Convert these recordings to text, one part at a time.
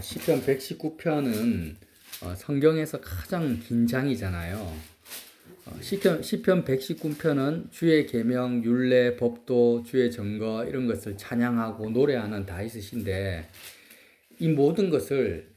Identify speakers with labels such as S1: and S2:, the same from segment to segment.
S1: 시편 119편은 성경에서 가장 긴 장이잖아요. 시편 119편은 주의 계명, 율례, 법도, 주의 증거 이런 것을 찬양하고 노래하는 다윗인데 이 모든 것을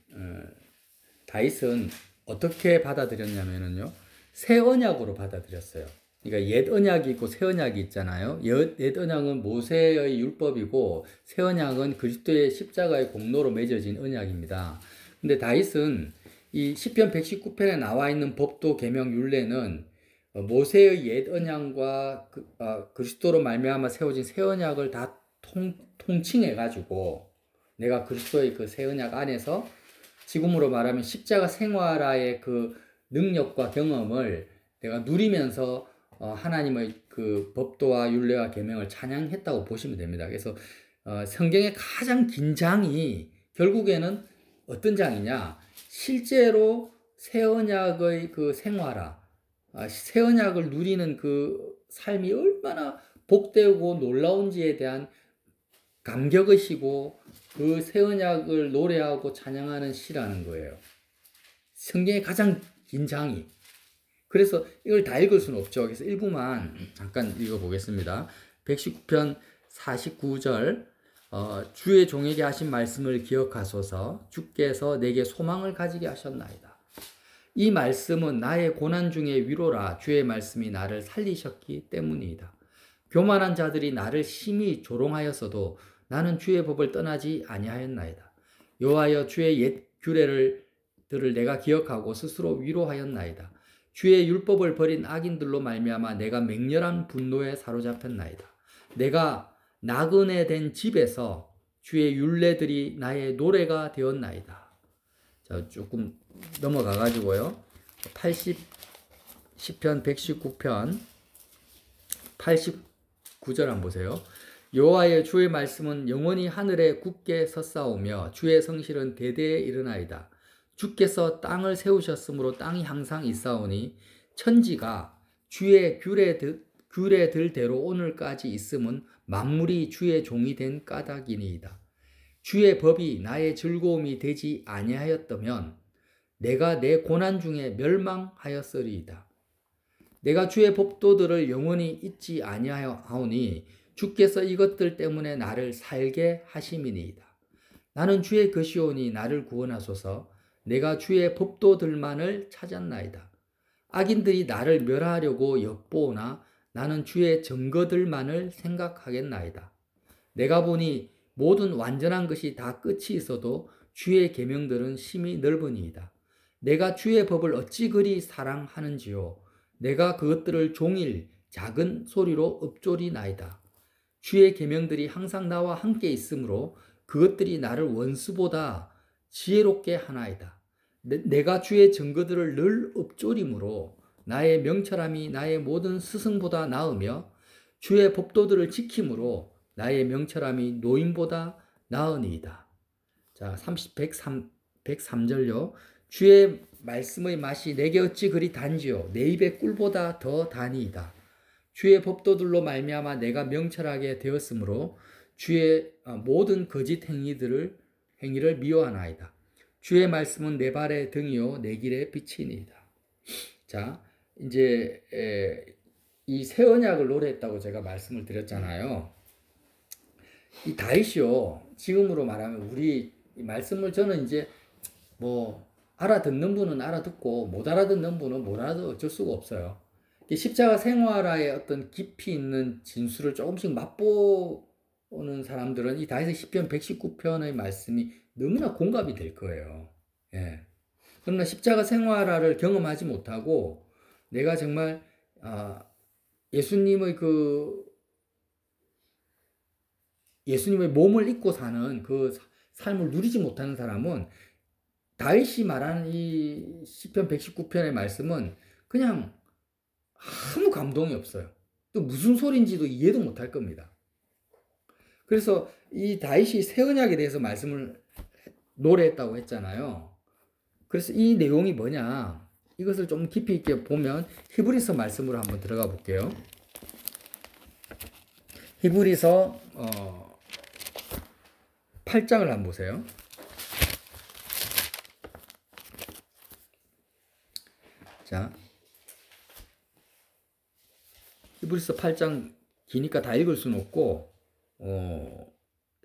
S1: 다윗은 어떻게 받아들였냐면요. 새 언약으로 받아들였어요. 그러니까 옛 언약이 있고 새 언약이 있잖아요. 옛 언약은 모세의 율법이고 새 언약은 그리스도의 십자가의 공로로 맺어진 언약입니다. 근데 다윗은 이 시편 119편에 나와 있는 법도, 계명, 율례는 모세의 옛 언약과 그리스도로 말미암아 세워진 새 언약을 다 통칭해 가지고 내가 그리스도의 그 새 언약 안에서 지금으로 말하면 십자가 생활화의 그 능력과 경험을 내가 누리면서 하나님의 그 법도와 율례와 계명을 찬양했다고 보시면 됩니다. 그래서 성경의 가장 긴 장이 결국에는 어떤 장이냐? 실제로 새 언약의 그 생활화, 새 언약을 누리는 그 삶이 얼마나 복되고 놀라운지에 대한 감격의시고 그 새 언약을 노래하고 찬양하는 시라는 거예요. 성경의 가장 긴 장이. 그래서 이걸 다 읽을 수는 없죠. 그래서 일부만 잠깐 읽어보겠습니다. 119편 49절 주의 종에게 하신 말씀을 기억하소서. 주께서 내게 소망을 가지게 하셨나이다. 이 말씀은 나의 고난 중에 위로라. 주의 말씀이 나를 살리셨기 때문이다. 교만한 자들이 나를 심히 조롱하였어도 나는 주의 법을 떠나지 아니하였나이다. 여호와여 주의 옛 규례들을 내가 기억하고 스스로 위로하였나이다. 주의 율법을 버린 악인들로 말미암아 내가 맹렬한 분노에 사로잡혔나이다. 내가 나그네 된 집에서 주의 율례들이 나의 노래가 되었나이다. 자, 조금 넘어가 가지고요. 10편 119편 89절 한번 보세요. 여호와의 주의 말씀은 영원히 하늘에 굳게 섰사오며 주의 성실은 대대에 이르나이다. 주께서 땅을 세우셨으므로 땅이 항상 있사오니 천지가 주의 규례들대로 오늘까지 있음은 만물이 주의 종이 된 까닭이니이다. 주의 법이 나의 즐거움이 되지 아니하였다면 내가 내 고난 중에 멸망하였으리이다. 내가 주의 법도들을 영원히 잊지 아니하오니 주께서 이것들 때문에 나를 살게 하심이니이다. 나는 주의 것이오니 나를 구원하소서. 내가 주의 법도들만을 찾았나이다. 악인들이 나를 멸하려고 엿보오나 나는 주의 증거들만을 생각하겠나이다. 내가 보니 모든 완전한 것이 다 끝이 있어도 주의 계명들은 심히 넓으니이다. 내가 주의 법을 어찌 그리 사랑하는지요. 내가 그것들을 종일 작은 소리로 읊조리나이다. 주의 계명들이 항상 나와 함께 있으므로 그것들이 나를 원수보다 지혜롭게 하나이다. 내가 주의 증거들을 늘 읊조림으로 나의 명철함이 나의 모든 스승보다 나으며 주의 법도들을 지킴으로 나의 명철함이 노인보다 나으니이다. 자, 103절요. 주의 말씀의 맛이 내게 어찌 그리 단지요. 내 입의 꿀보다 더 다니이다. 주의 법도들로 말미암아 내가 명철하게 되었으므로 주의 모든 거짓 행위를 미워하나이다. 주의 말씀은 내 발의 등이요 내 길의 빛이니이다. 자, 이제 이 새 언약을 노래했다고 제가 말씀을 드렸잖아요. 이 다윗이요, 지금으로 말하면 우리 말씀을 저는 이제 뭐 알아듣는 분은 알아듣고 못 알아듣는 분은 못 알아듣고 어쩔 수가 없어요. 십자가 생활화의 어떤 깊이 있는 진수를 조금씩 맛보는 사람들은 이 다윗의 시편 119편의 말씀이 너무나 공감이 될 거예요. 예. 그러나 십자가 생활화를 경험하지 못하고 내가 정말 예수님의 몸을 입고 사는 그 삶을 누리지 못하는 사람은 다윗이 말하는 이 시편 119편의 말씀은 그냥 아무 감동이 없어요. 또 무슨 소리인지도 이해도 못할 겁니다. 그래서 이 다윗이 새 언약에 대해서 말씀을 노래했다고 했잖아요. 그래서 이 내용이 뭐냐? 이것을 좀 깊이 있게 보면 히브리서 말씀으로 한번 들어가 볼게요. 히브리서 8장을 한번 보세요. 자, 히브리서 8장 기니까 다 읽을 수는 없고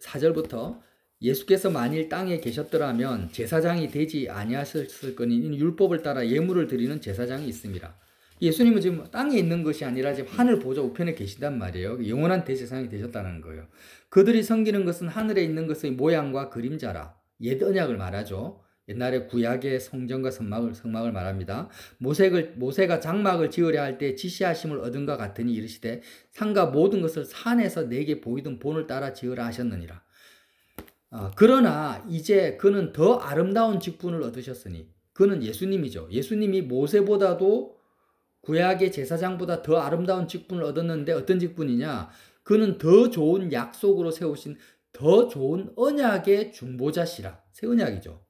S1: 4절부터 예수께서 만일 땅에 계셨더라면 제사장이 되지 아니하셨을 거니 율법을 따라 예물을 드리는 제사장이 있습니다. 예수님은 지금 땅에 있는 것이 아니라 지금 하늘 보좌 우편에 계시단 말이에요. 영원한 대제사장이 되셨다는 거예요. 그들이 섬기는 것은 하늘에 있는 것의 모양과 그림자라. 옛 언약을 말하죠. 옛날에 구약의 성전과 성막을 말합니다. 모세가 장막을 지으려 할 때 지시하심을 얻은과 같으니 이르시되 산과 모든 것을 산에서 내게 보이던 본을 따라 지으라 하셨느니라. 그러나 이제 그는 더 아름다운 직분을 얻으셨으니 그는 예수님이죠. 예수님이 모세보다도 구약의 제사장보다 더 아름다운 직분을 얻었는데 어떤 직분이냐? 그는 더 좋은 약속으로 세우신 더 좋은 언약의 중보자시라. 새 언약이죠.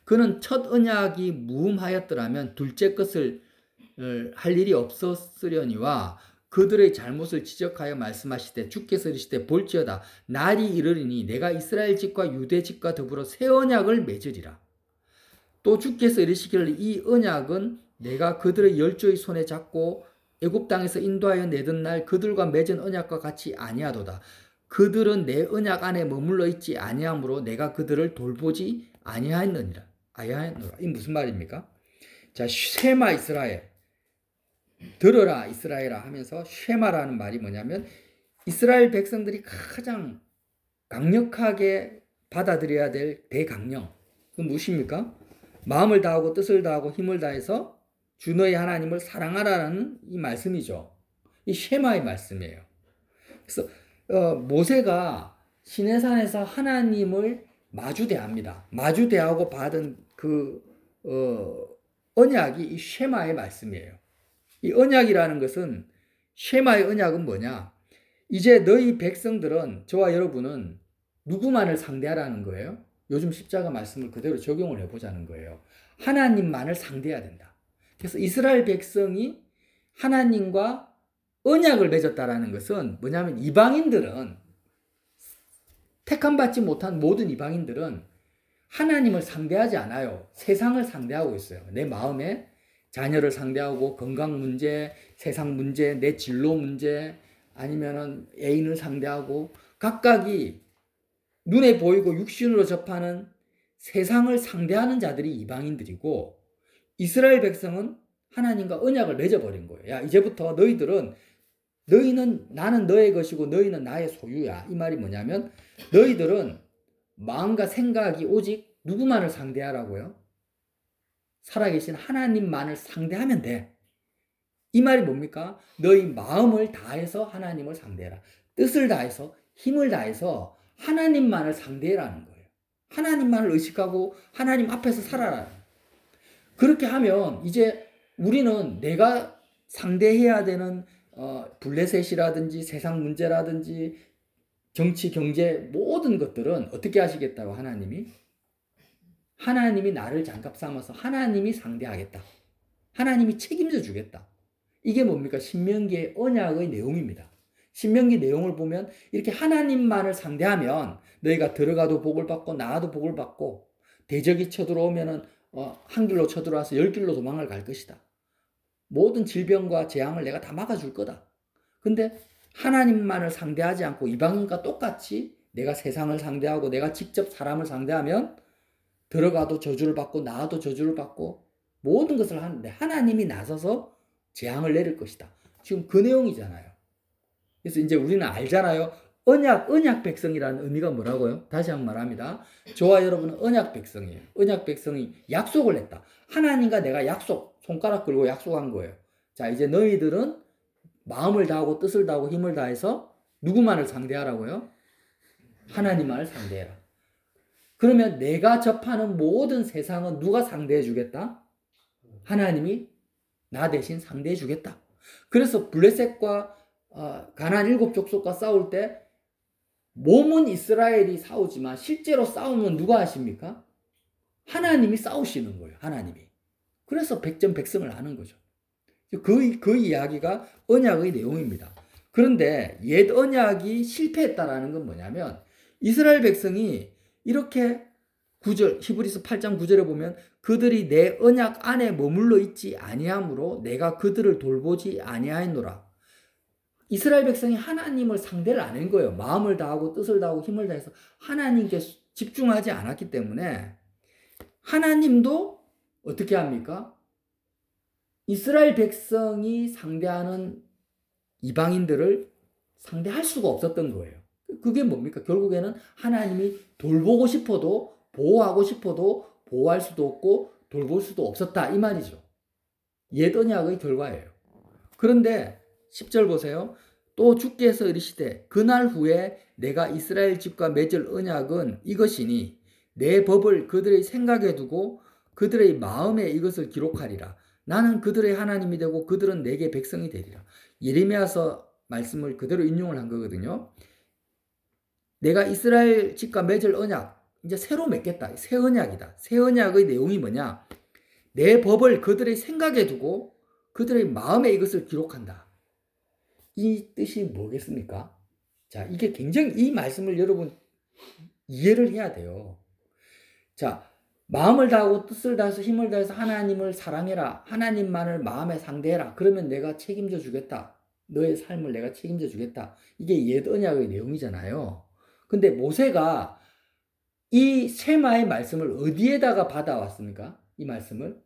S1: 그는 첫 언약이 무음하였더라면 둘째 것을 할 일이 없었으려니와 그들의 잘못을 지적하여 말씀하시되 주께서 이르시되 볼지어다 날이 이르리니 내가 이스라엘 집과 유대 집과 더불어 새 언약을 맺으리라. 또 주께서 이르시기를 이 언약은 내가 그들의 열조의 손에 잡고 애굽 땅에서 인도하여 내던 날 그들과 맺은 언약과 같이 아니하도다. 그들은 내 언약 안에 머물러 있지 아니하므로 내가 그들을 돌보지 아니하였느니라. 이 무슨 말입니까? 자, 쉐마 이스라엘, 들어라 이스라엘아 하면서 쉐마라는 말이 뭐냐면 이스라엘 백성들이 가장 강력하게 받아들여야 될 대강령. 그건 무엇입니까? 마음을 다하고 뜻을 다하고 힘을 다해서 주 너의 하나님을 사랑하라는 이 말씀이죠. 이 쉐마의 말씀이에요. 그래서 모세가 시내산에서 하나님을 마주대합니다. 마주대하고 받은 그 언약이 이 쉐마의 말씀이에요. 이 언약이라는 것은 쉐마의 언약은 뭐냐? 이제 너희 백성들은 저와 여러분은 누구만을 상대하라는 거예요? 요즘 십자가 말씀을 그대로 적용을 해보자는 거예요. 하나님만을 상대해야 된다. 그래서 이스라엘 백성이 하나님과 언약을 맺었다라는 것은 뭐냐면 이방인들은 택함받지 못한 모든 이방인들은 하나님을 상대하지 않아요. 세상을 상대하고 있어요. 내 마음에 자녀를 상대하고 건강 문제, 세상 문제, 내 진로 문제 아니면은 애인을 상대하고 각각이 눈에 보이고 육신으로 접하는 세상을 상대하는 자들이 이방인들이고 이스라엘 백성은 하나님과 언약을 맺어버린 거예요. 야, 이제부터 너희는 나는 너의 것이고 너희는 나의 소유야. 이 말이 뭐냐면 너희들은 마음과 생각이 오직 누구만을 상대하라고요? 살아계신 하나님만을 상대하면 돼. 이 말이 뭡니까? 너희 마음을 다해서 하나님을 상대해라. 뜻을 다해서 힘을 다해서 하나님만을 상대해라는 거예요. 하나님만을 의식하고 하나님 앞에서 살아라. 그렇게 하면 이제 우리는 내가 상대해야 되는 블레셋이라든지 세상 문제라든지 정치, 경제 모든 것들은 어떻게 하시겠다고 하나님이 나를 장갑 삼아서 하나님이 상대하겠다. 하나님이 책임져 주겠다. 이게 뭡니까? 신명기의 언약의 내용입니다. 신명기 내용을 보면 이렇게 하나님만을 상대하면 너희가 들어가도 복을 받고 나가도 복을 받고 대적이 쳐들어오면은 한 길로 쳐들어와서 10길로 도망을 갈 것이다. 모든 질병과 재앙을 내가 다 막아줄 거다. 근데 하나님만을 상대하지 않고 이방인과 똑같이 내가 세상을 상대하고 내가 직접 사람을 상대하면 들어가도 저주를 받고 나와도 저주를 받고 모든 것을 하는데 하나님이 나서서 재앙을 내릴 것이다. 지금 그 내용이잖아요. 그래서 이제 우리는 알잖아요. 언약 백성이라는 의미가 뭐라고요? 다시 한번 말합니다. 저와 여러분은 언약 백성이에요. 언약 백성이 약속을 했다. 하나님과 내가 손가락 걸고 약속한 거예요. 자, 이제 너희들은 마음을 다하고 뜻을 다하고 힘을 다해서 누구만을 상대하라고요? 하나님만을 상대해라. 그러면 내가 접하는 모든 세상은 누가 상대해 주겠다? 하나님이 나 대신 상대해 주겠다. 그래서 블레셋과 가나안 7족속과 싸울 때 몸은 이스라엘이 싸우지만 실제로 싸우면 누가 하십니까? 하나님이 싸우시는 거예요. 하나님이. 그래서 백전백승을 하는 거죠. 그 이야기가 언약의 내용입니다. 그런데 옛 언약이 실패했다라는 건 뭐냐면 이스라엘 백성이 이렇게 9절 히브리서 8장 9절에 보면 그들이 내 언약 안에 머물러 있지 아니하므로 내가 그들을 돌보지 아니하였노라. 이스라엘 백성이 하나님을 상대를 안 한 거예요. 마음을 다하고 뜻을 다하고 힘을 다해서 하나님께 집중하지 않았기 때문에 하나님도 어떻게 합니까? 이스라엘 백성이 상대하는 이방인들을 상대할 수가 없었던 거예요. 그게 뭡니까? 결국에는 하나님이 돌보고 싶어도 보호하고 싶어도 보호할 수도 없고 돌볼 수도 없었다 이 말이죠. 옛 언약의 결과예요. 그런데 10절 보세요. 또 주께서 이르시되 그날 후에 내가 이스라엘 집과 맺을 언약은 이것이니 내 법을 그들의 생각에 두고 그들의 마음에 이것을 기록하리라. 나는 그들의 하나님이 되고 그들은 내게 백성이 되리라. 예레미야서 말씀을 그대로 인용을 한 거거든요. 내가 이스라엘 집과 맺을 언약 이제 새로 맺겠다. 새 언약이다. 새 언약의 내용이 뭐냐? 내 법을 그들의 생각에 두고 그들의 마음에 이것을 기록한다. 이 뜻이 뭐겠습니까? 자, 이게 굉장히 이 말씀을 여러분 이해를 해야 돼요. 자, 마음을 다하고 뜻을 다해서 힘을 다해서 하나님을 사랑해라. 하나님만을 마음에 상대해라. 그러면 내가 책임져 주겠다. 너의 삶을 내가 책임져 주겠다. 이게 옛 언약의 내용이잖아요. 근데 모세가 이 쉐마의 말씀을 어디에다가 받아왔습니까? 이 말씀을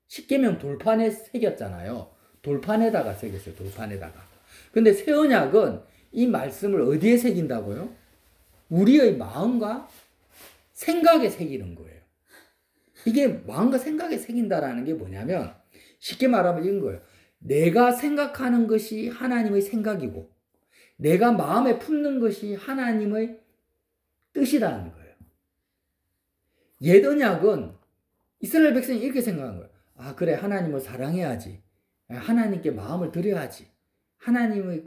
S1: 십계명 돌판에 새겼잖아요. 돌판에다가 새겼어요. 돌판에다가. 근데 새 언약은 이 말씀을 어디에 새긴다고요? 우리의 마음과 생각에 새기는 거예요. 이게 마음과 생각에 새긴다라는 게 뭐냐면 쉽게 말하면 이런 거예요. 내가 생각하는 것이 하나님의 생각이고 내가 마음에 품는 것이 하나님의 뜻이라는 거예요. 옛 언약은 이스라엘 백성이 이렇게 생각한 거예요. 아, 그래, 하나님을 사랑해야지. 하나님께 마음을 드려야지. 하나님의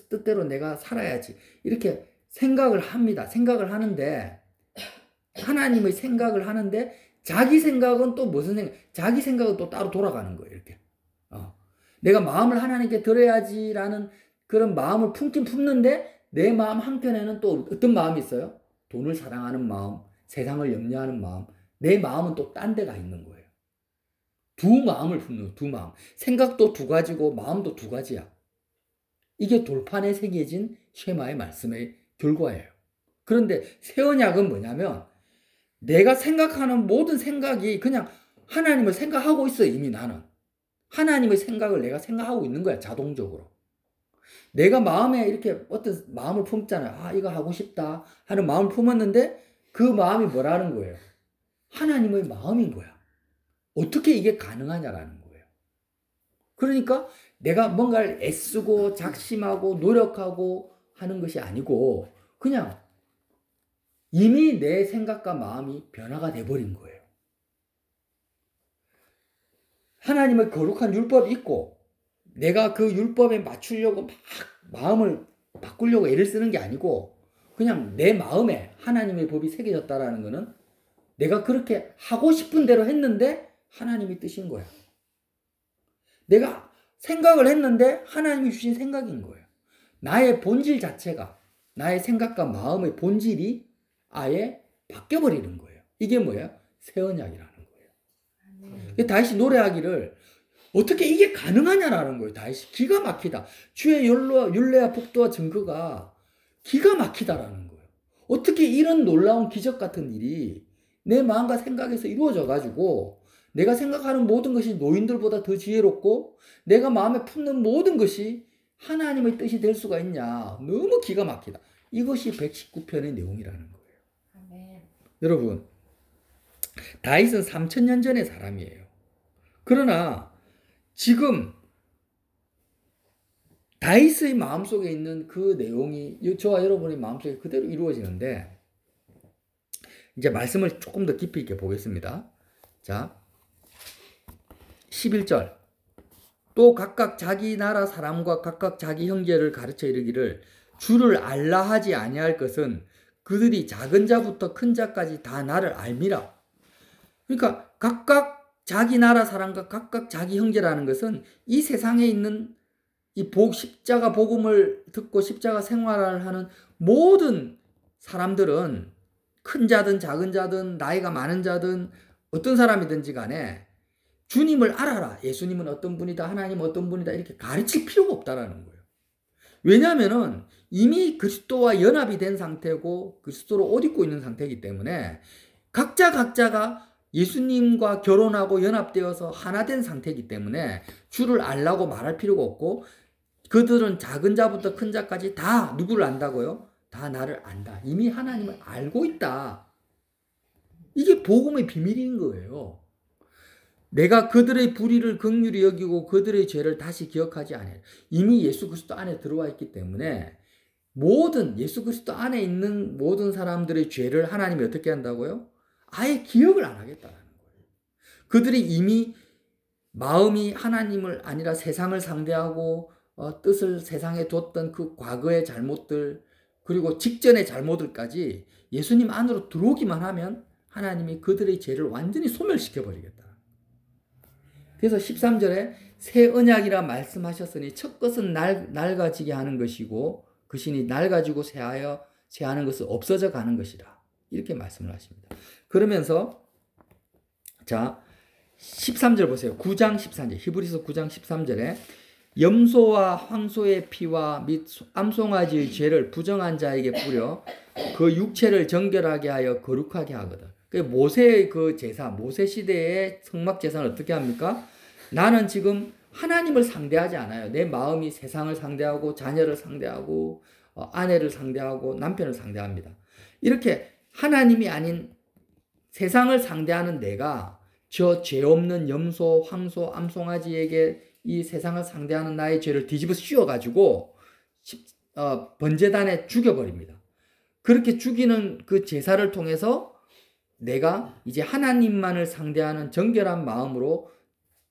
S1: 뜻대로 내가 살아야지. 이렇게 생각을 합니다. 생각을 하는데, 하나님의 생각을 하는데, 자기 생각은 또 무슨 생각? 자기 생각은 또 따로 돌아가는 거예요, 이렇게. 내가 마음을 하나님께 드려야지라는 그런 마음을 품긴 품는데, 내 마음 한켠에는 또 어떤 마음이 있어요? 돈을 사랑하는 마음, 세상을 염려하는 마음, 내 마음은 또 딴 데가 있는 거예요. 두 마음을 품는, 두 마음. 생각도 두 가지고 마음도 두 가지야. 이게 돌판에 새겨진 쉐마의 말씀의 결과예요. 그런데 새 언약은 뭐냐면 내가 생각하는 모든 생각이 그냥 하나님을 생각하고 있어요. 이미 나는. 하나님의 생각을 내가 생각하고 있는 거야. 자동적으로. 내가 마음에 이렇게 어떤 마음을 품잖아요. 아, 이거 하고 싶다 하는 마음을 품었는데 그 마음이 뭐라는 거예요? 하나님의 마음인 거야. 어떻게 이게 가능하냐라는 거예요. 그러니까 내가 뭔가를 애쓰고 작심하고 노력하고 하는 것이 아니고 그냥 이미 내 생각과 마음이 변화가 돼버린 거예요. 하나님의 거룩한 율법이 있고 내가 그 율법에 맞추려고 막 마음을 바꾸려고 애를 쓰는 게 아니고 그냥 내 마음에 하나님의 법이 새겨졌다라는 거는 내가 그렇게 하고 싶은 대로 했는데 하나님이 뜻인 거야. 내가 생각을 했는데 하나님이 주신 생각인 거예요. 나의 본질 자체가 나의 생각과 마음의 본질이 아예 바뀌어버리는 거예요. 이게 뭐예요? 새 언약이라는 거예요. 다윗이 노래하기를 어떻게 이게 가능하냐라는 거예요. 다윗이 기가 막히다. 주의 율례와 법도와 증거가 기가 막히다라는 거예요. 어떻게 이런 놀라운 기적 같은 일이 내 마음과 생각에서 이루어져 가지고 내가 생각하는 모든 것이 노인들보다 더 지혜롭고 내가 마음에 품는 모든 것이 하나님의 뜻이 될 수가 있냐. 너무 기가 막히다. 이것이 119편의 내용이라는 거예요. 아멘. 여러분, 다윗은 3000년 전의 사람이에요. 그러나 지금 다윗의 마음속에 있는 그 내용이 저와 여러분의 마음속에 그대로 이루어지는데 이제 말씀을 조금 더 깊이 있게 보겠습니다. 자, 11절 또 각각 자기 나라 사람과 각각 자기 형제를 가르쳐 이르기를 주를 알라 하지 아니할 것은 그들이 작은 자부터 큰 자까지 다 나를 알미라. 그러니까 각각 자기 나라 사람과 각각 자기 형제라는 것은 이 세상에 있는 이 십자가 복음을 듣고 십자가 생활을 하는 모든 사람들은 큰 자든 작은 자든 나이가 많은 자든 어떤 사람이든지 간에 주님을 알아라. 예수님은 어떤 분이다. 하나님은 어떤 분이다. 이렇게 가르칠 필요가 없다라는 거예요. 왜냐하면은 이미 그리스도와 연합이 된 상태고 그리스도로 옷 입고 있는 상태이기 때문에 각자가 예수님과 결혼하고 연합되어서 하나 된 상태이기 때문에 주를 알라고 말할 필요가 없고 그들은 작은 자부터 큰 자까지 다 누구를 안다고요? 다 나를 안다. 이미 하나님을 알고 있다. 이게 복음의 비밀인 거예요. 내가 그들의 불의를 긍휼히 여기고 그들의 죄를 다시 기억하지 않아요. 이미 예수 그리스도 안에 들어와 있기 때문에 모든 예수 그리스도 안에 있는 모든 사람들의 죄를 하나님이 어떻게 한다고요? 아예 기억을 안 하겠다는 거예요. 그들이 이미 마음이 하나님을 아니라 세상을 상대하고 뜻을 세상에 뒀던 그 과거의 잘못들 그리고 직전의 잘못들까지 예수님 안으로 들어오기만 하면 하나님이 그들의 죄를 완전히 소멸시켜 버리겠다. 그래서 13절에 새 언약이라 말씀하셨으니 첫 것은 낡아지게 하는 것이고 그 신이 낡아지고 새하는 것은 없어져 가는 것이라. 이렇게 말씀을 하십니다. 그러면서 자 13절 보세요. 9장 13절 히브리서 9장 13절에 염소와 황소의 피와 및 암송아지의 죄를 부정한 자에게 뿌려 그 육체를 정결하게 하여 거룩하게 하거든. 모세의 그 제사, 모세 시대의 성막 제사는 어떻게 합니까? 나는 지금 하나님을 상대하지 않아요. 내 마음이 세상을 상대하고 자녀를 상대하고 아내를 상대하고 남편을 상대합니다. 이렇게 하나님이 아닌 세상을 상대하는 내가 저 죄 없는 염소, 황소, 암송아지에게 이 세상을 상대하는 나의 죄를 뒤집어 씌워가지고 번제단에 죽여버립니다. 그렇게 죽이는 그 제사를 통해서 내가 이제 하나님만을 상대하는 정결한 마음으로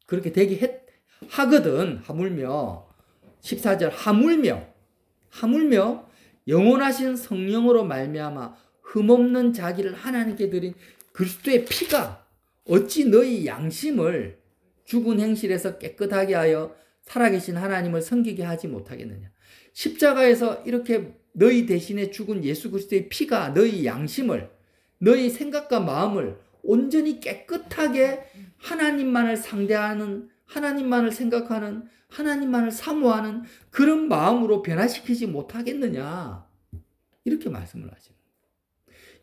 S1: 그렇게 되게 하거든. 하물며 14절 하물며 영원하신 성령으로 말미암아 흠없는 자기를 하나님께 드린 그리스도의 피가 어찌 너희 양심을 죽은 행실에서 깨끗하게 하여 살아계신 하나님을 섬기게 하지 못하겠느냐. 십자가에서 이렇게 너희 대신에 죽은 예수 그리스도의 피가 너희 양심을 너희 생각과 마음을 온전히 깨끗하게 하나님만을 상대하는 하나님만을 생각하는 하나님만을 사모하는 그런 마음으로 변화시키지 못하겠느냐. 이렇게 말씀을 하죠.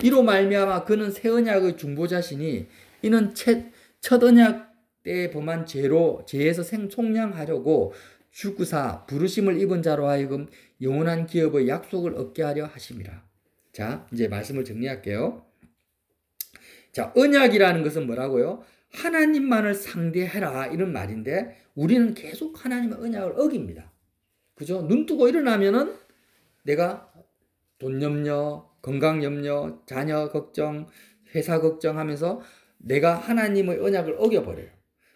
S1: 이로 말미암아 그는 새 언약의 중보자시니 이는 첫 언약 때 범한 죄에서 속량하려고 죽으사 부르심을 입은 자로 하여금 영원한 기업의 약속을 얻게 하려 하심이라. 자, 이제 말씀을 정리할게요. 자, 언약이라는 것은 뭐라고요? 하나님만을 상대해라 이런 말인데 우리는 계속 하나님의 언약을 어깁니다. 그죠? 눈 뜨고 일어나면은 내가 돈 염려, 건강 염려, 자녀 걱정, 회사 걱정하면서 내가 하나님의 언약을 어겨버려요.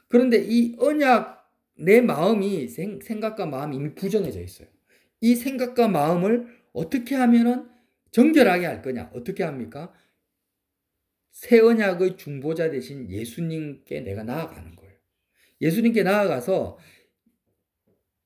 S1: 그런데 이 언약, 내 마음이 생각과 마음이 이미 부정해져 있어요. 이 생각과 마음을 어떻게 하면은 정결하게 할 거냐? 어떻게 합니까? 새 언약의 중보자 되신 예수님께 내가 나아가는 거예요. 예수님께 나아가서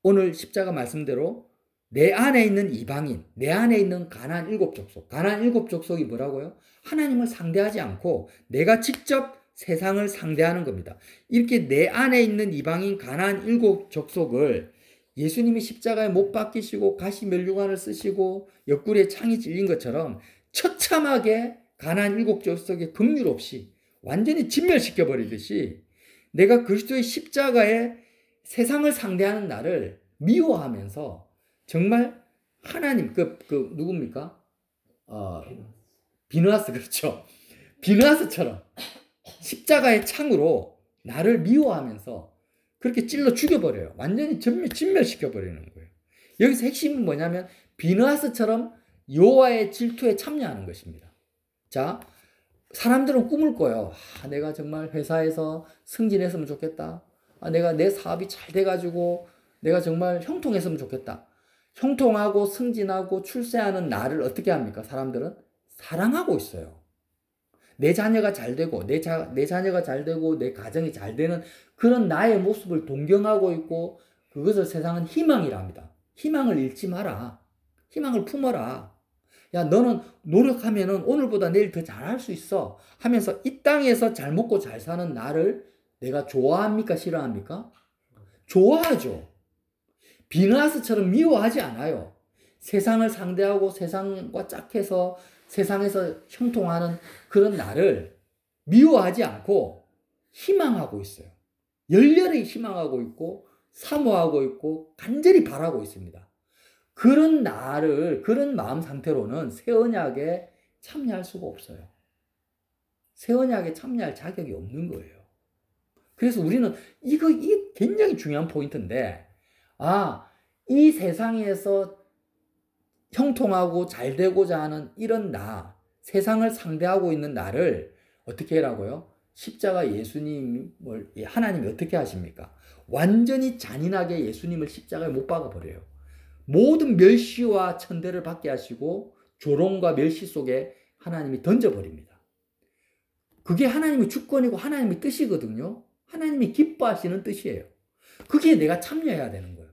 S1: 오늘 십자가 말씀대로 내 안에 있는 이방인, 내 안에 있는 가나안 7족속. 가나안 7족속이 뭐라고요? 하나님을 상대하지 않고 내가 직접 세상을 상대하는 겁니다. 이렇게 내 안에 있는 이방인 가나안 7족속을 예수님이 십자가에 못 박히시고 가시 면류관을 쓰시고 옆구리에 창이 찔린 것처럼 처참하게 가나안 7족속에 긍휼 없이 완전히 진멸시켜 버리듯이 내가 그리스도의 십자가에 세상을 상대하는 나를 미워하면서 정말 하나님 누굽니까? 비느하스 그렇죠. 비느하스처럼 십자가의 창으로 나를 미워하면서 그렇게 찔러 죽여버려요. 완전히 진멸시켜버리는 거예요. 여기서 핵심은 뭐냐면 비느하스처럼 여호와의 질투에 참여하는 것입니다. 자, 사람들은 꿈을 꿔요. 내가 정말 회사에서 승진했으면 좋겠다. 내가 내 사업이 잘 돼가지고 내가 정말 형통했으면 좋겠다. 형통하고 승진하고 출세하는 나를 어떻게 합니까? 사람들은 사랑하고 있어요. 내 자녀가 잘 되고 내 자녀가 잘 되고 내 가정이 잘 되는 그런 나의 모습을 동경하고 있고 그것을 세상은 희망이라 합니다. 희망을 잃지 마라. 희망을 품어라. 야, 너는 노력하면은 오늘보다 내일 더 잘할 수 있어 하면서 이 땅에서 잘 먹고 잘 사는 나를 내가 좋아합니까? 싫어합니까? 좋아하죠. 비너하스처럼 미워하지 않아요. 세상을 상대하고 세상과 짝해서 세상에서 형통하는 그런 나를 미워하지 않고 희망하고 있어요. 열렬히 희망하고 있고 사모하고 있고 간절히 바라고 있습니다. 그런 나를, 그런 마음 상태로는 새 언약에 참여할 수가 없어요. 새 언약에 참여할 자격이 없는 거예요. 그래서 우리는 이게 굉장히 중요한 포인트인데, 이 세상에서 형통하고 잘 되고자 하는 이런 세상을 상대하고 있는 나를 어떻게 하라고요? 십자가 예수님을, 하나님이 어떻게 하십니까? 완전히 잔인하게 예수님을 십자가에 못 박아버려요. 모든 멸시와 천대를 받게 하시고 조롱과 멸시 속에 하나님이 던져버립니다. 그게 하나님의 주권이고 하나님의 뜻이거든요. 하나님이 기뻐하시는 뜻이에요. 그게 내가 참여해야 되는 거예요.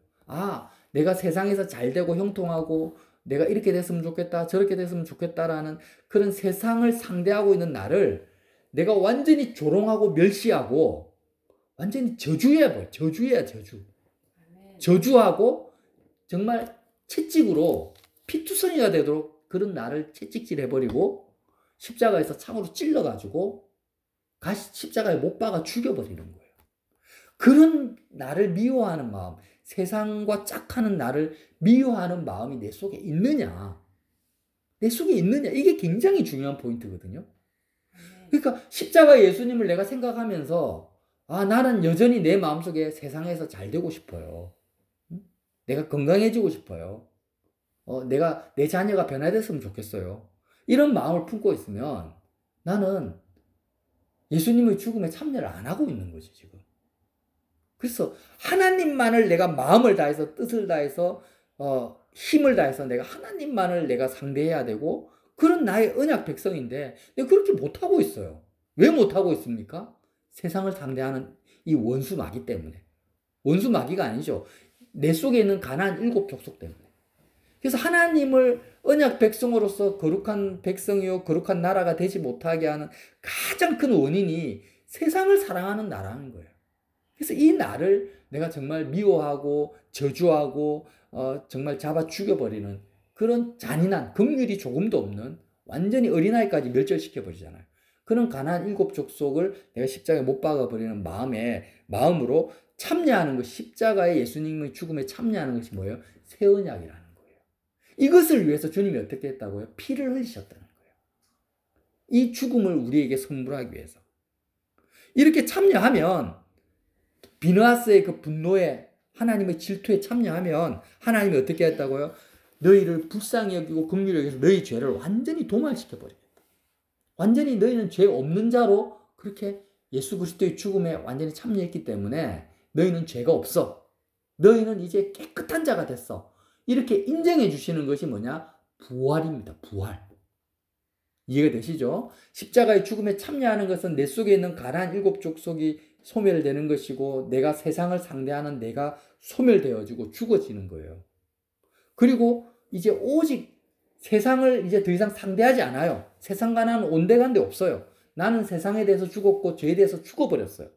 S1: 내가 세상에서 잘 되고 형통하고 내가 이렇게 됐으면 좋겠다, 저렇게 됐으면 좋겠다라는 그런 세상을 상대하고 있는 나를 내가 완전히 조롱하고 멸시하고 완전히 저주해야 저주. 저주하고 정말 채찍으로 피투성이가 되도록 그런 나를 채찍질 해버리고 십자가에서 창으로 찔러가지고 십자가에 못 박아 죽여버리는 거예요. 그런 나를 미워하는 마음, 세상과 짝하는 나를 미워하는 마음이 내 속에 있느냐? 내 속에 있느냐? 이게 굉장히 중요한 포인트거든요. 그러니까 십자가 예수님을 내가 생각하면서 나는 여전히 내 마음속에 세상에서 잘 되고 싶어요. 내가 건강해지고 싶어요. 내가 내 자녀가 변화됐으면 좋겠어요. 이런 마음을 품고 있으면 나는 예수님의 죽음에 참여를 안 하고 있는 거지, 지금. 그래서 하나님만을 내가 마음을 다해서 뜻을 다해서 힘을 다해서 내가 하나님만을 내가 상대해야 되고 그런 나의 언약 백성인데 내가 그렇게 못하고 있어요. 왜 못하고 있습니까? 세상을 상대하는 이 원수 마귀 때문에. 원수 마귀가 아니죠. 내 속에 있는 가나안 7 족속 때문에. 그래서 하나님을 언약 백성으로서 거룩한 백성이요 거룩한 나라가 되지 못하게 하는 가장 큰 원인이 세상을 사랑하는 나라는 거예요. 그래서 이 나를 내가 정말 미워하고 저주하고 정말 잡아 죽여버리는 그런 잔인한 긍휼이 조금도 없는 완전히 어린아이까지 멸절시켜버리잖아요. 그런 가나안 7 족속을 내가 십자가에 못 박아버리는 마음으로 참여하는 것, 십자가의 예수님의 죽음에 참여하는 것이 뭐예요? 새 언약이라는 거예요. 이것을 위해서 주님이 어떻게 했다고요? 피를 흘리셨다는 거예요. 이 죽음을 우리에게 선물하기 위해서. 이렇게 참여하면 비느하스의 그 분노에 하나님의 질투에 참여하면 하나님이 어떻게 했다고요? 너희를 불쌍히 여기고 긍휼히 여기서 너희 죄를 완전히 도말시켜버리겠다. 완전히 너희는 죄 없는 자로 그렇게 예수 그리스도의 죽음에 완전히 참여했기 때문에 너희는 죄가 없어. 너희는 이제 깨끗한 자가 됐어. 이렇게 인정해 주시는 것이 뭐냐? 부활입니다. 부활. 이해가 되시죠? 십자가의 죽음에 참여하는 것은 내 속에 있는 가나안 7 족속이 소멸되는 것이고 내가 세상을 상대하는 내가 소멸되어지고 죽어지는 거예요. 그리고 이제 오직 세상을 이제 더 이상 상대하지 않아요. 세상과 나는 온데간데 없어요. 나는 세상에 대해서 죽었고 죄에 대해서 죽어버렸어요.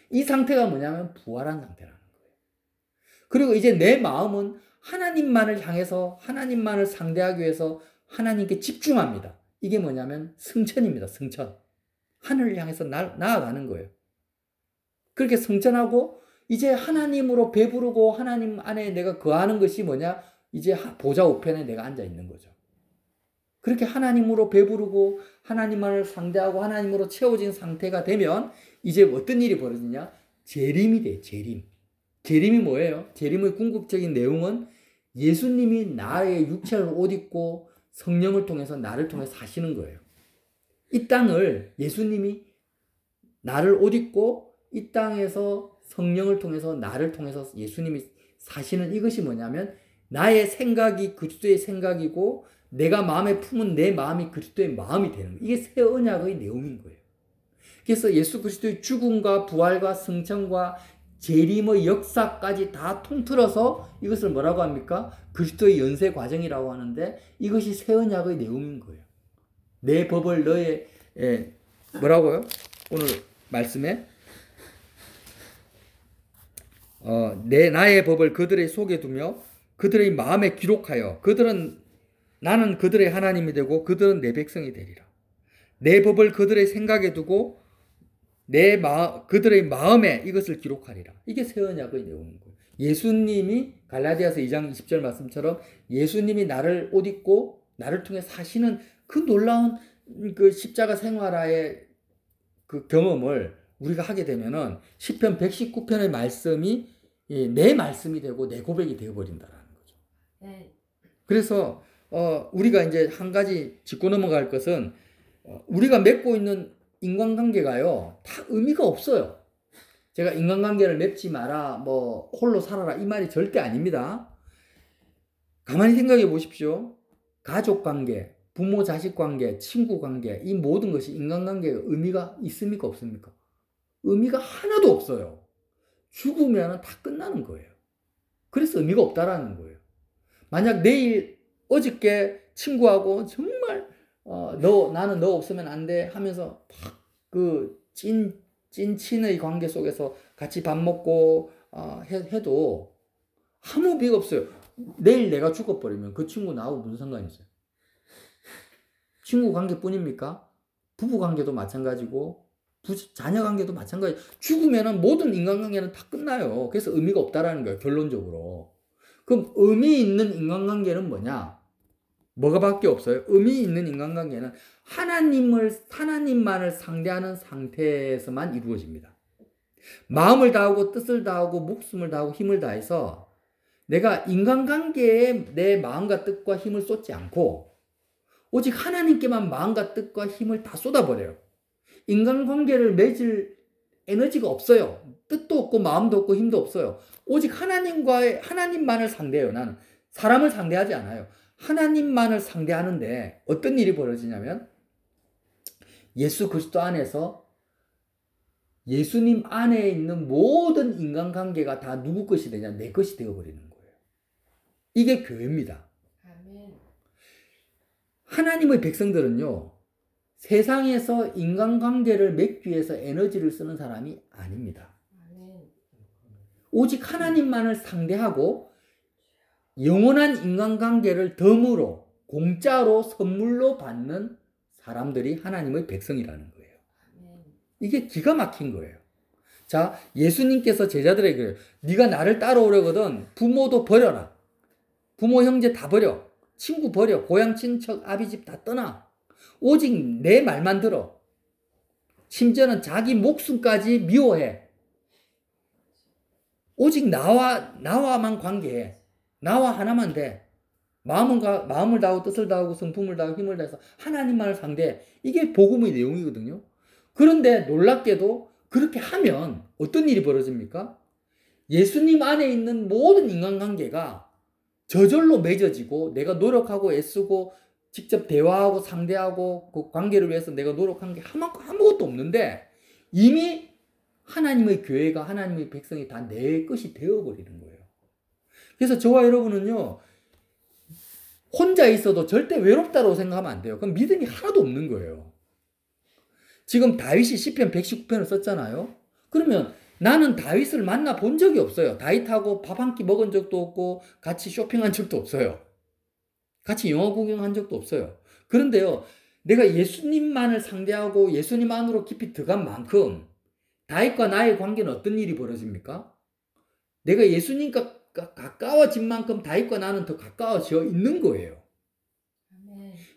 S1: 이 상태가 뭐냐면 부활한 상태라는 거예요. 그리고 이제 내 마음은 하나님만을 향해서 하나님만을 상대하기 위해서 하나님께 집중합니다. 이게 뭐냐면 승천입니다. 승천. 하늘을 향해서 나아가는 거예요. 그렇게 승천하고 이제 하나님으로 배부르고 하나님 안에 내가 거하는 것이 뭐냐? 이제 보좌 우편에 내가 앉아 있는 거죠. 그렇게 하나님으로 배부르고 하나님만을 상대하고 하나님으로 채워진 상태가 되면 이제 어떤 일이 벌어지냐? 재림이 돼. 재림. 재림이 뭐예요? 재림의 궁극적인 내용은 예수님이 나의 육체를 옷 입고 성령을 통해서 나를 통해 사시는 거예요. 이 땅을 예수님이 나를 옷 입고 이 땅에서 성령을 통해서 나를 통해서 예수님이 사시는 이것이 뭐냐면 나의 생각이 그리스도의 생각이고 내가 마음에 품은 내 마음이 그리스도의 마음이 되는 거예요. 이게 새 언약의 내용인 거예요. 그래서 예수 그리스도의 죽음과 부활과 승천과 재림의 역사까지 다 통틀어서 이것을 뭐라고 합니까? 그리스도의 연세 과정이라고 하는데 이것이 새 언약의 내용인 거예요. 내 법을 너의 뭐라고요? 오늘 말씀에 나의 법을 그들의 속에 두며 그들의 마음에 기록하여 나는 그들의 하나님이 되고 그들은 내 백성이 되리라. 내 법을 그들의 생각에 두고 그들의 마음에 이것을 기록하리라. 이게 새 언약의 내용인 거예요. 예수님이 갈라디아서 2장 20절 말씀처럼 예수님이 나를 옷 입고 나를 통해 사시는 그 놀라운 그 십자가 생활의 그 경험을 우리가 하게 되면은 시편 119편의 말씀이 내 말씀이 되고 내 고백이 되어 버린다라는 거죠. 네. 그래서 우리가 이제 한 가지 짚고 넘어갈 것은 우리가 맺고 있는 인간관계가요 다 의미가 없어요. 제가 인간관계를 맺지 마라, 뭐 홀로 살아라 이 말이 절대 아닙니다. 가만히 생각해 보십시오. 가족관계, 부모 자식 관계, 친구 관계 이 모든 것이 인간관계가 의미가 있습니까 없습니까? 의미가 하나도 없어요. 죽으면 다 끝나는 거예요. 그래서 의미가 없다라는 거예요. 만약 어저께 친구하고 정말 나는 너 없으면 안 돼 하면서 그 찐친의 관계 속에서 같이 밥 먹고 해도 아무 의미가 없어요. 내일 내가 죽어버리면 그 친구 나하고 무슨 상관이 있어요? 친구 관계뿐입니까? 부부 관계도 마찬가지고 자녀 관계도 마찬가지. 죽으면 모든 인간관계는 다 끝나요. 그래서 의미가 없다라는 거예요. 결론적으로. 그럼 의미 있는 인간관계는 뭐냐? 뭐가밖에 없어요. 의미 있는 인간관계는 하나님만을 상대하는 상태에서만 이루어집니다. 마음을 다하고 뜻을 다하고 목숨을 다하고 힘을 다해서 내가 인간관계에 내 마음과 뜻과 힘을 쏟지 않고 오직 하나님께만 마음과 뜻과 힘을 다 쏟아버려요. 인간관계를 맺을 에너지가 없어요. 뜻도 없고 마음도 없고 힘도 없어요. 오직 하나님만을 상대해요. 나는 사람을 상대하지 않아요. 하나님만을 상대하는데 어떤 일이 벌어지냐면 예수 그리스도 안에서 예수님 안에 있는 모든 인간관계가 다 누구 것이 되냐? 내 것이 되어버리는 거예요. 이게 교회입니다. 아멘. 하나님의 백성들은요. 세상에서 인간관계를 맺기 위해서 에너지를 쓰는 사람이 아닙니다. 아멘. 오직 하나님만을 상대하고 영원한 인간관계를 덤으로 공짜로 선물로 받는 사람들이 하나님의 백성이라는 거예요. 이게 기가 막힌 거예요. 자, 예수님께서 제자들에게 그래요. 네가 나를 따라오려거든 부모도 버려라. 부모 형제 다 버려. 친구 버려. 고향 친척 아비집 다 떠나. 오직 내 말만 들어. 심지어는 자기 목숨까지 미워해. 오직 나와만 관계해. 나와 하나만 돼. 마음을 다하고 뜻을 다하고 성품을 다하고 힘을 다해서 하나님만을 상대해. 이게 복음의 내용이거든요. 그런데 놀랍게도 그렇게 하면 어떤 일이 벌어집니까? 예수님 안에 있는 모든 인간관계가 저절로 맺어지고 내가 노력하고 애쓰고 직접 대화하고 상대하고 그 관계를 위해서 내가 노력한 게 아무것도 없는데 이미 하나님의 교회가 하나님의 백성이 다 내 것이 되어버리는 거예요. 그래서 저와 여러분은요. 혼자 있어도 절대 외롭다고 생각하면 안 돼요. 그럼 믿음이 하나도 없는 거예요. 지금 다윗이 시편 119편을 썼잖아요. 그러면 나는 다윗을 만나 본 적이 없어요. 다윗하고 밥 한 끼 먹은 적도 없고 같이 쇼핑한 적도 없어요. 같이 영화 구경한 적도 없어요. 그런데요. 내가 예수님만을 상대하고 예수님 안으로 깊이 들어간 만큼 다윗과 나의 관계는 어떤 일이 벌어집니까? 내가 예수님과 가까워진 만큼 다윗과 나는 더 가까워져 있는 거예요.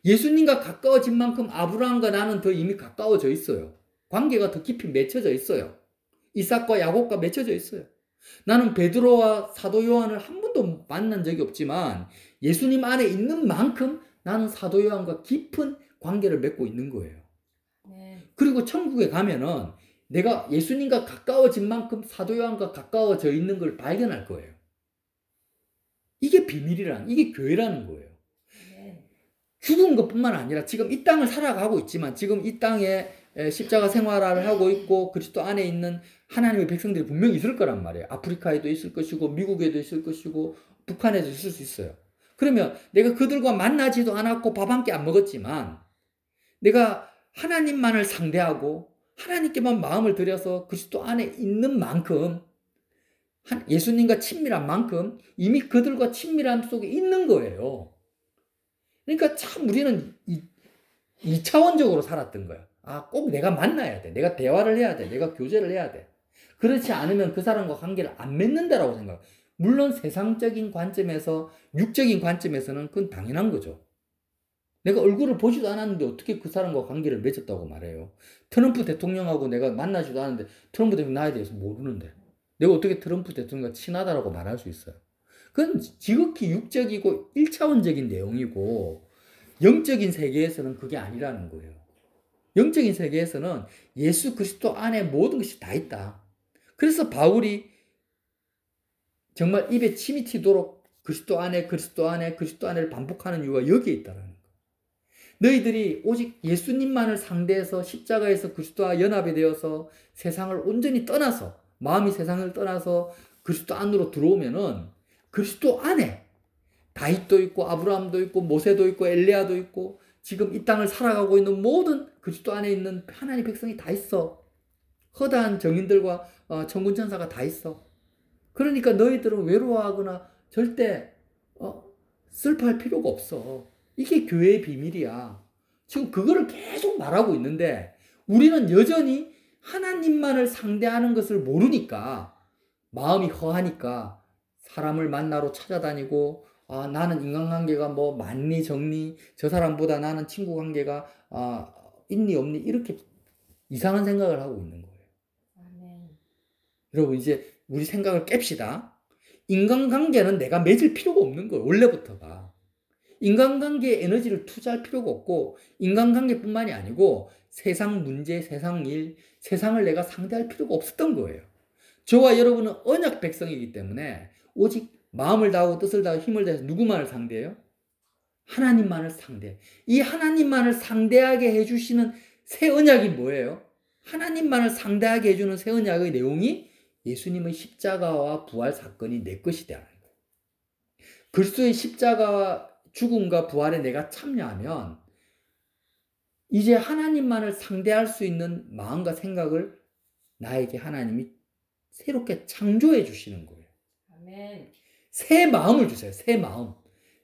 S1: 예수님과 가까워진 만큼 아브라함과 나는 더 이미 가까워져 있어요. 관계가 더 깊이 맺혀져 있어요. 이삭과 야곱과 맺혀져 있어요. 나는 베드로와 사도 요한을 한 번도 만난 적이 없지만 예수님 안에 있는 만큼 나는 사도 요한과 깊은 관계를 맺고 있는 거예요. 그리고 천국에 가면은 내가 예수님과 가까워진 만큼 사도 요한과 가까워져 있는 걸 발견할 거예요. 이게 이게 교회라는 거예요. 죽은 것뿐만 아니라 지금 이 땅을 살아가고 있지만 지금 이 땅에 십자가 생활을 하고 있고 그리스도 안에 있는 하나님의 백성들이 분명히 있을 거란 말이에요. 아프리카에도 있을 것이고 미국에도 있을 것이고 북한에도 있을 수 있어요. 그러면 내가 그들과 만나지도 않았고 밥 한 끼 안 먹었지만 내가 하나님만을 상대하고 하나님께만 마음을 들여서 그리스도 안에 있는 만큼 예수님과 친밀한 만큼 이미 그들과 친밀함 속에 있는 거예요. 그러니까 참 우리는 2차원적으로 살았던 거야. 아, 꼭 내가 만나야 돼. 내가 대화를 해야 돼. 내가 교제를 해야 돼. 그렇지 않으면 그 사람과 관계를 안 맺는다라고 생각해요. 물론 세상적인 관점에서, 육적인 관점에서는 그건 당연한 거죠. 내가 얼굴을 보지도 않았는데 어떻게 그 사람과 관계를 맺었다고 말해요. 트럼프 대통령하고 내가 만나지도 않았는데 트럼프 대통령 나에 대해서 모르는데 내가 어떻게 트럼프 대통령과 친하다라고 말할 수 있어요. 그건 지극히 육적이고 1차원적인 내용이고 영적인 세계에서는 그게 아니라는 거예요. 영적인 세계에서는 예수 그리스도 안에 모든 것이 다 있다. 그래서 바울이 정말 입에 침이 튀도록 그리스도 안에 그리스도 안에 그리스도 안에를 반복하는 이유가 여기에 있다는 거예요. 너희들이 오직 예수님만을 상대해서 십자가에서 그리스도와 연합이 되어서 세상을 온전히 떠나서 마음이 세상을 떠나서 그리스도 안으로 들어오면은 그리스도 안에 다윗도 있고 아브라함도 있고 모세도 있고 엘리야도 있고 지금 이 땅을 살아가고 있는 모든 그리스도 안에 있는 하나님의 백성이 다 있어. 허다한 정인들과 천군천사가 다 있어. 그러니까 너희들은 외로워하거나 절대 슬퍼할 필요가 없어. 이게 교회의 비밀이야. 지금 그거를 계속 말하고 있는데 우리는 여전히 하나님만을 상대하는 것을 모르니까 마음이 허하니까 사람을 만나러 찾아다니고 나는 인간관계가 뭐 많니 적니 저 사람보다 나는 친구 관계가 있니 없니 이렇게 이상한 생각을 하고 있는 거예요. 아멘. 여러분 이제 우리 생각을 깹시다. 인간관계는 내가 맺을 필요가 없는 거예요. 원래부터가. 인간관계에 에너지를 투자할 필요가 없고 인간관계뿐만이 아니고 세상 문제, 세상 일, 세상을 내가 상대할 필요가 없었던 거예요. 저와 여러분은 언약 백성이기 때문에 오직 마음을 다하고 뜻을 다하고 힘을 다해서 누구만을 상대해요? 하나님만을 상대해. 이 하나님만을 상대하게 해주시는 새 언약이 뭐예요? 하나님만을 상대하게 해주는 새 언약의 내용이 예수님의 십자가와 부활 사건이 내 것이 되는 거예요. 그리스도의 십자가와 죽음과 부활에 내가 참여하면 이제 하나님만을 상대할 수 있는 마음과 생각을 나에게 하나님이 새롭게 창조해 주시는 거예요. 아멘. 새 마음을 주세요. 새 마음.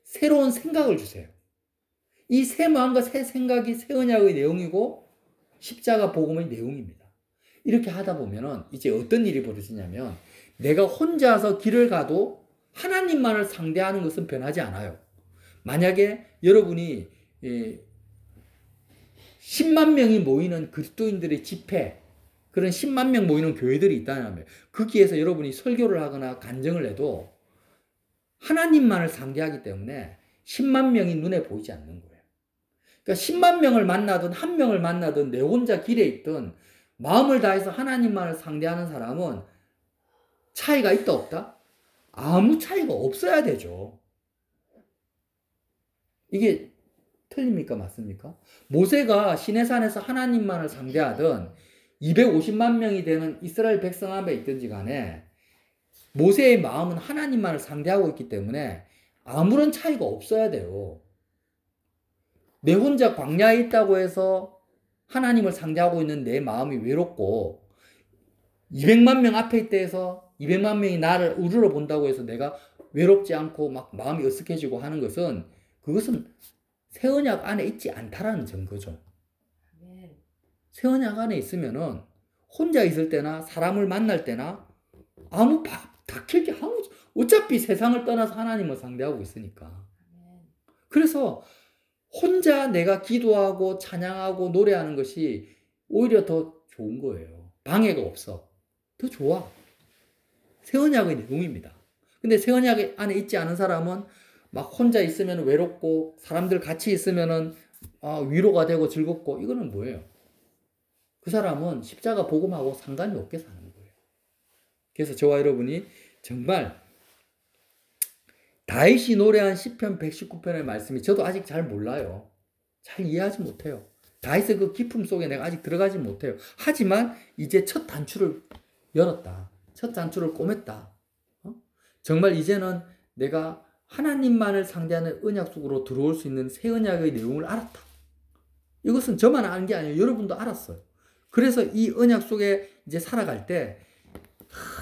S1: 새로운 생각을 주세요. 이 새 마음과 새 생각이 새 언약의 내용이고 십자가 복음의 내용입니다. 이렇게 하다 보면은 이제 어떤 일이 벌어지냐면 내가 혼자서 길을 가도 하나님만을 상대하는 것은 변하지 않아요. 만약에 여러분이 10만 명이 모이는 그리스도인들의 집회, 그런 10만 명 모이는 교회들이 있다면 거기에서 여러분이 설교를 하거나 간증을 해도 하나님만을 상대하기 때문에 10만 명이 눈에 보이지 않는 거예요. 그러니까 10만 명을 만나든 한 명을 만나든 내 혼자 길에 있든 마음을 다해서 하나님만을 상대하는 사람은 차이가 있다 없다? 아무 차이가 없어야 되죠. 이게 틀립니까? 맞습니까? 모세가 시내산에서 하나님만을 상대하든 250만 명이 되는 이스라엘 백성 앞에 있든지 간에 모세의 마음은 하나님만을 상대하고 있기 때문에 아무런 차이가 없어야 돼요. 내 혼자 광야에 있다고 해서 하나님을 상대하고 있는 내 마음이 외롭고 200만 명 앞에 있다 해서 200만 명이 나를 우러러 본다고 해서 내가 외롭지 않고 막 마음이 어색해지고 하는 것은 그것은 새 언약 안에 있지 않다라는 증거죠. 새 언약 안에 있으면은 혼자 있을 때나 사람을 만날 때나 아무 다킬 게 아무 어차피 세상을 떠나서 하나님을 상대하고 있으니까. 그래서 혼자 내가 기도하고 찬양하고 노래하는 것이 오히려 더 좋은 거예요. 방해가 없어. 더 좋아. 새 언약의 내용입니다. 근데 새 언약 안에 있지 않은 사람은 막 혼자 있으면 외롭고 사람들 같이 있으면은 위로가 되고 즐겁고 이거는 뭐예요? 그 사람은 십자가 복음하고 상관이 없게 사는 거예요. 그래서 저와 여러분이 정말 다윗이 노래한 시편 119편의 말씀이 저도 아직 잘 몰라요. 잘 이해하지 못해요. 다윗의 그 기품 속에 내가 아직 들어가지 못해요. 하지만 이제 첫 단추를 열었다. 첫 단추를 꼬맸다. 정말 이제는 내가 하나님만을 상대하는 언약 속으로 들어올 수 있는 새 언약의 내용을 알았다. 이것은 저만 아는 게 아니에요. 여러분도 알았어요. 그래서 이 언약 속에 이제 살아갈 때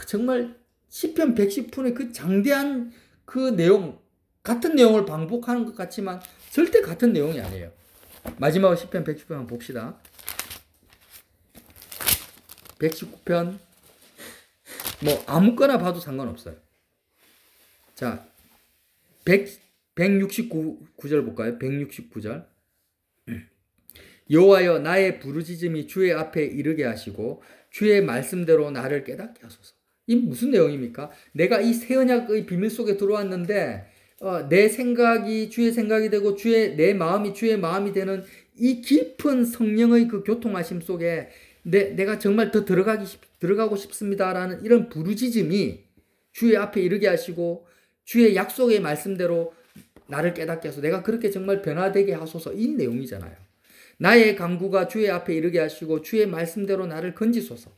S1: 정말 시편 110편의 그 장대한 그 내용, 같은 내용을 반복하는 것 같지만 절대 같은 내용이 아니에요. 마지막으로 시편 110편 한번 봅시다. 119편 뭐 아무거나 봐도 상관없어요. 자, 169절 볼까요? 169절. 여호와여 나의 부르짖음이 주의 앞에 이르게 하시고 주의 말씀대로 나를 깨닫게 하소서. 이 무슨 내용입니까? 내가 이 새 언약의 비밀 속에 들어왔는데 내 생각이 주의 생각이 되고 내 마음이 주의 마음이 되는 이 깊은 성령의 그 교통하심 속에 내가 정말 더 들어가고 싶습니다라는 이런 부르짖음이 주의 앞에 이르게 하시고 주의 약속의 말씀대로 나를 깨닫게 하소서. 내가 그렇게 정말 변화되게 하소서. 이 내용이잖아요. 나의 간구가 주의 앞에 이르게 하시고 주의 말씀대로 나를 건지소서.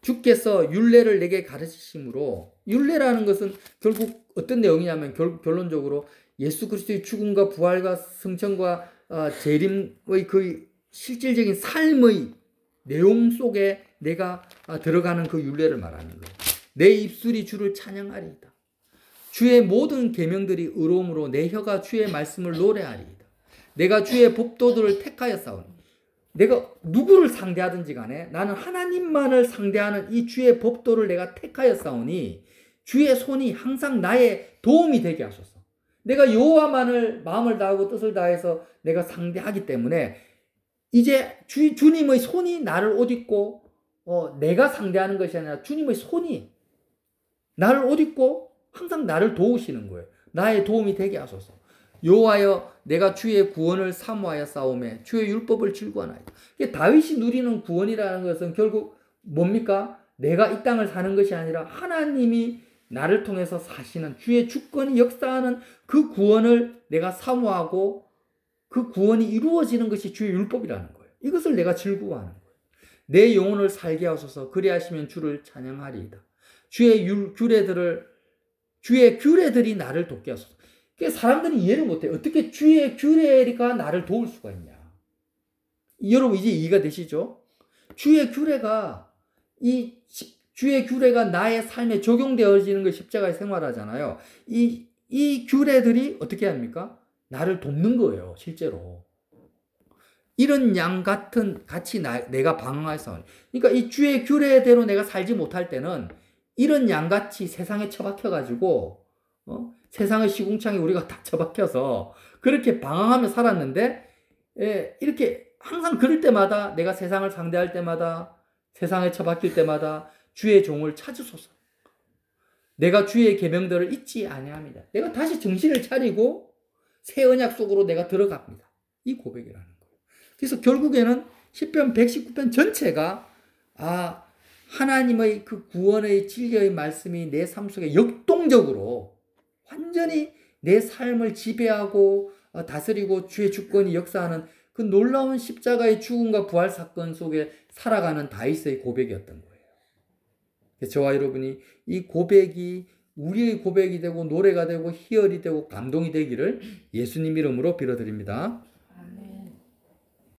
S1: 주께서 율례를 내게 가르치심으로, 율례라는 것은 결국 어떤 내용이냐면 결론적으로 예수 그리스도의 죽음과 부활과 승천과 재림의 그 실질적인 삶의 내용 속에 내가 들어가는 그 율례를 말하는 거예요. 내 입술이 주를 찬양하리이다. 주의 모든 계명들이 의로움으로 내 혀가 주의 말씀을 노래하리이다. 내가 주의 법도들을 택하였사오니. 내가 누구를 상대하든지 간에 나는 하나님만을 상대하는 이 주의 법도를 내가 택하였사오니 주의 손이 항상 나의 도움이 되게 하소서. 내가 여호와만을 마음을 다하고 뜻을 다해서 내가 상대하기 때문에 이제 주님의 손이 나를 옷입고 내가 상대하는 것이 아니라 주님의 손이 나를 옷입고 항상 나를 도우시는 거예요. 나의 도움이 되게 하소서. 여호와여 내가 주의 구원을 사모하여 싸우매 주의 율법을 즐거워하나이다. 다윗이 누리는 구원이라는 것은 결국 뭡니까? 내가 이 땅을 사는 것이 아니라 하나님이 나를 통해서 사시는 주의 주권이 역사하는 그 구원을 내가 사모하고 그 구원이 이루어지는 것이 주의 율법이라는 거예요. 이것을 내가 즐거워하는 거예요. 내 영혼을 살게 하소서. 그리하시면 주를 찬양하리이다. 주의 규례들이 나를 돕게 하소서. 사람들이 이해를 못해요. 어떻게 주의 규례가 나를 도울 수가 있냐. 여러분 이제 이해가 되시죠? 주의 규례가 나의 삶에 적용되어지는 걸 십자가에 생활하잖아요. 이 규례들이 어떻게 합니까? 나를 돕는 거예요, 실제로. 이런 양 같이 내가 방황해서. 그러니까 이 주의 규례대로 내가 살지 못할 때는 이런 양같이 세상에 처박혀가지고, 세상의 시궁창에 우리가 다 처박혀서 그렇게 방황하며 살았는데, 이렇게 항상 그럴 때마다 내가 세상을 상대할 때마다 세상에 처박힐 때마다 주의 종을 찾으소서. 내가 주의 계명들을 잊지 아니합니다. 내가 다시 정신을 차리고 새 언약 속으로 내가 들어갑니다. 이 고백이라는 거예요. 그래서 결국에는 시편 119편 전체가 하나님의 그 구원의 진리의 말씀이 내 삶 속에 역동적으로 완전히 내 삶을 지배하고 다스리고 주의 주권이 역사하는 그 놀라운 십자가의 죽음과 부활 사건 속에 살아가는 다윗의 고백이었던 거예요. 그래서 저와 여러분이 이 고백이 우리의 고백이 되고 노래가 되고 희열이 되고 감동이 되기를 예수님 이름으로 빌어드립니다. 아멘.